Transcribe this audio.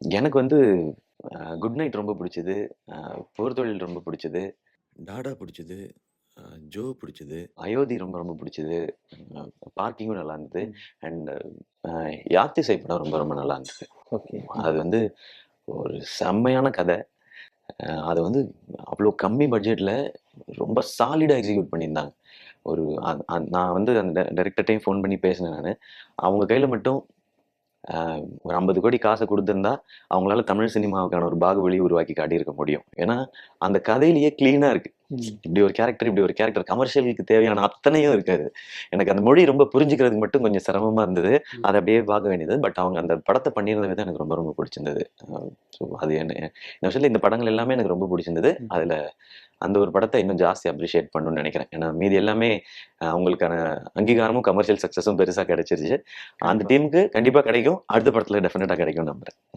எனக்கு வந்து good night ரொம்ப பிடிச்சது. போர் தொழில் ரொம்ப பிடிச்சது. டாடா பிடிச்சது. ஜோ பிடிச்சது. அயோத்தி ரொம்ப ரொம்ப பிடிச்சது. அ பார்க்கிங்கும் நல்லா இருந்தது. ம். அண்ட் யாத்திசை படம் ரொம்ப ரொம்ப நல்லா இருந்தது. ஓகே. அது வந்து ஒரு செம்மையான கதை. அது வந்து அவ்வளோ கம்மி பட்ஜெட்ல ரொம்ப சாலிடா எக்ஸிக்யூட் பண்ணியிருந்தாங்க. ஒரு நான் வந்து அந்த டைரக்டர்ட்டயும் ஃபோன் பண்ணி பேசினேன் நானு. அவங்க கையில மட்டும் ஒரு 50 கோடி காச குடுத்திருந்தா, அவங்களால தமிழ் சினிமாவுக்கான ஒரு பாகுபலி உருவாக்கி காட்டியிருக்க முடியும். ஏன்னா, அந்த கதையிலேயே கிளீனா இருக்கு. ம். இப்படி ஒரு கேரக்டர் கமர்ஷியலுக்கு தேவையான அத்தனையும் இருக்காது. எனக்கு அந்த மொழி ரொம்ப புரிஞ்சுக்கிறதுக்கு மட்டும் கொஞ்சம் சிரமமா இருந்தது. ம். அத அப்படியே பார்க்க வேண்டியது. பட் அவங்க அந்த படத்த பண்ணியிருந்த விதம் எனக்கு ரொம்ப ரொம்ப பிடிச்சிருந்தது. ஸோ அது இந்த விஷயத்துல இந்த படங்கள் எல்லாமே எனக்கு ரொம்ப பிடிச்சிருந்தது. ம். அதுல அந்த ஒரு படத்த இன்னும் ஜாஸ்தி அப்ரிஷியேட் பண்ணணும்னு நெனைக்கிறேன். ஏன்னா மீதி எல்லாமே அவங்களுக்கான அங்கீகாரமும், கமர்ஷியல் சக்சஸும் பெருசா கிடைச்சிருச்சு. அந்த கண்டிப்பா. டீமுக்கு கண்டிப்பா கிடைக்கும். அடுத்த படத்துல டெஃபினட்டா கிடைக்கும்னு நம்புறேன்.